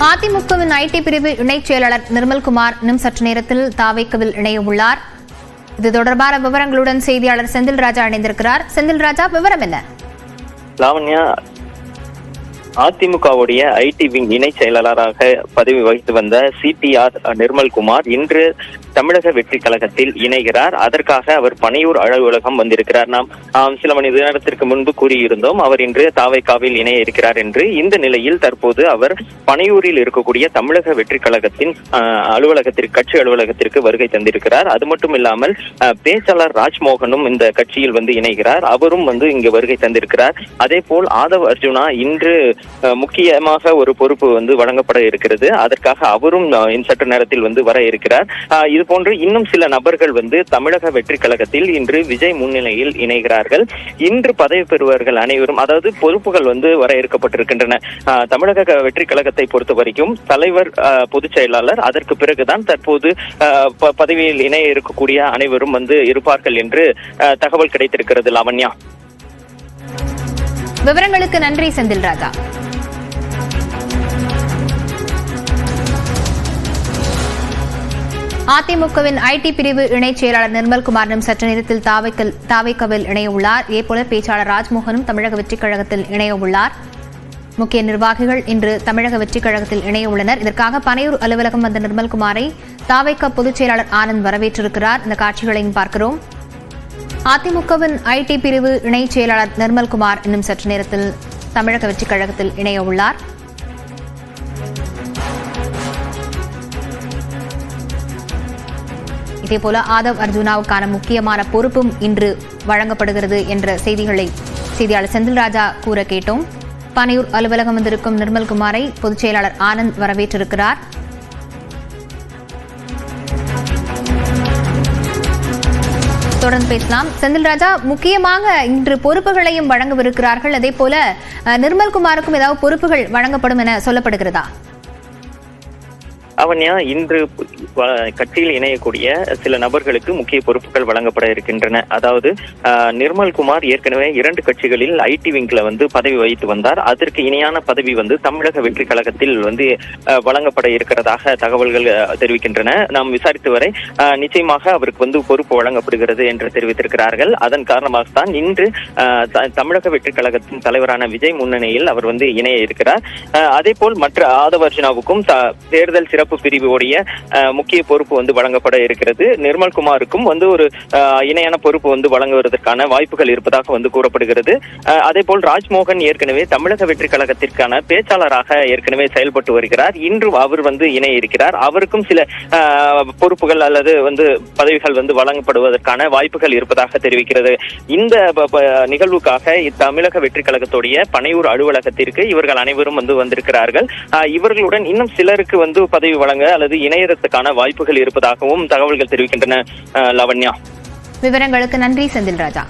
அதிமுகவின் ஐடி பிரிவு இணைச் செயலாளர் நிர்மல்குமார் இன்னும் சற்று நேரத்தில் தாவேக்கவில் இணைய உள்ளார். இது தொடர்பான விவரங்களுடன் செய்தியாளர் செந்தில் ராஜா இணைந்திருக்கிறார். செந்தில் ராஜா, விவரம் என்ன? லாவண்யா, அதிமுகவுடைய ஐடி விங் இணை செயலாளராக பதவி வகித்து வந்த சிடிஆர் நிர்மல்குமார் இன்று தமிழக வெற்றி கழகத்தில் இணைகிறார். அதற்காக அவர் பனையூர் அலுவலகம் வந்திருக்கிறார். நாம் சில மணி நேரத்திற்கு முன்பு கூறியிருந்தோம் அவர் இன்று தாவேக்காவில் இணைய இருக்கிறார் என்று. இந்த நிலையில் தற்போது அவர் பனையூரில் இருக்கக்கூடிய தமிழக வெற்றி கழகத்தின் கட்சி அலுவலகத்திற்கு வருகை தந்திருக்கிறார். அது மட்டும் இல்லாமல் பேச்சாளர் ராஜ்மோகனும் இந்த கட்சியில் இணைகிறார். அவரும் இங்கு வருகை தந்திருக்கிறார். அதே போல் ஆதவ் அர்ஜுனா இன்று முக்கியமாக ஒரு பொறுப்பு வழங்கப்பட இருக்கிறது. அதற்காக அவரும் சற்று நேரத்தில் வர இருக்கிறார். இது போன்று இன்னும் சில நபர்கள் தமிழக வெற்றி கழகத்தில் இன்று விஜய் முன்னிலையில் இணைகிறார்கள். இன்று பதவி பெறுவர்கள் அனைவரும், அதாவது பொறுப்புகள் வர இருக்கப்பட்டிருக்கின்றன. தமிழக வெற்றி கழகத்தை பொறுத்த வரைக்கும் தலைவர், பொதுச் செயலாளர், அதற்கு பிறகுதான் தற்போது பதவியில் இணைய இருக்கக்கூடிய அனைவரும் இருப்பார்கள் என்று தகவல் கிடைத்திருக்கிறது. லாவண்யா, விவரங்களுக்கு நன்றி செந்தில் ராஜா. அதிமுகவின் ஐடி பிரிவு இணைச் செயலாளர் நிர்மல்குமாரும் சற்று நேரத்தில் தாவேக்கவில் இணைய உள்ளார். இதேபோல பேச்சாளர் ராஜ்மோகனும் தமிழக வெற்றிக் கழகத்தில் இணைய உள்ளார். முக்கிய நிர்வாகிகள் இன்று தமிழக வெற்றிக் கழகத்தில் இணைய உள்ளனர். இதற்காக பனையூர் அலுவலகம் வந்த நிர்மல்குமாரை தாவேக்க பொதுச் செயலாளர் ஆனந்த் வரவேற்றிருக்கிறார். இந்த காட்சிகளையும் பார்க்கிறோம். அதிமுகவின் ஐடி பிரிவு இணைச் செயலாளர் நிர்மல்குமார் இன்னும் சற்று நேரத்தில் தமிழக வெற்றிக் கழகத்தில் இணைய உள்ளார். இதேபோல ஆதவ் அர்ஜுனாவுக்கான முக்கியமான பொறுப்பும் இன்று வழங்கப்படுகிறது என்ற செய்திகளை செய்தியாளர் செந்தில் ராஜா கூற கேட்டோம். பனையூர் அலுவலகம் வந்திருக்கும் நிர்மல்குமாரை பொதுச் செயலாளர் ஆனந்த் வரவேற்றிருக்கிறார். தொடர்ந்து பேசலாம். செந்தில் ராஜா, முக்கியமாக இன்று பொறுப்புகளையும் வழங்கவிருக்கிறார்கள். அதே போல நிர்மல்குமாருக்கும் ஏதாவது பொறுப்புகள் வழங்கப்படும் என சொல்லப்படுகிறதா? அவன்யா, இன்று கட்சியில் இணையக்கூடிய சில நபர்களுக்கு முக்கிய பொறுப்புகள் வழங்கப்பட இருக்கின்றன. அதாவது நிர்மல்குமார் ஏற்கனவே 2 கட்சிகளில் ஐடி விங்ல பதவி வகித்து வந்தார். அதற்கு இணையான பதவி தமிழக வெற்றி கழகத்தில் வழங்கப்பட இருக்கிறதாக தகவல்கள் தெரிவிக்கின்றன. நாம் விசாரித்து வரை நிச்சயமாக அவருக்கு பொறுப்பு வழங்கப்படுகிறது என்று தெரிவித்திருக்கிறார்கள். அதன் காரணமாகத்தான் இன்று தமிழக வெற்றி கழகத்தின் தலைவரான விஜய் முன்னணியில் அவர் இணைய இருக்கிறார். அதே போல் மற்ற ஆதவ அர்ஜுனாவுக்கும் தேர்தல் சிறப்பு பிரிவுடைய முக்கிய பொறுப்பு வழங்கப்பட இருக்கிறது. நிர்மல்குமாருக்கும் ஒரு இணையான பொறுப்பு வழங்குவதற்கான வாய்ப்புகள் இருப்பதாக கூறப்படுகிறது. அதே போல் ராஜ்மோகன் ஏற்கனவே தமிழக வெற்றி கழகத்திற்கான பேச்சாளராக ஏற்கனவே செயல்பட்டு வருகிறார். இன்று அவர் இணைய இருக்கிறார். அவருக்கும் சில பொறுப்புகள் அல்லது பதவிகள் வழங்கப்படுவதற்கான வாய்ப்புகள் இருப்பதாக தெரிவிக்கிறது. இந்த நிகழ்வுக்காக தமிழக வெற்றி கழகத்துடைய பனையூர் அலுவலகத்திற்கு இவர்கள் அனைவரும் வந்திருக்கிறார்கள். இவர்களுடன் இன்னும் சிலருக்கு பதவி வழங்க அல்லது இணையத்துக்கான வாய்ப்புகள் இருப்பதாகவும் தகவல்கள் தெரிவிக்கின்றன. லாவண்யா, விவரங்களுக்கு நன்றி செந்தில் ராஜா.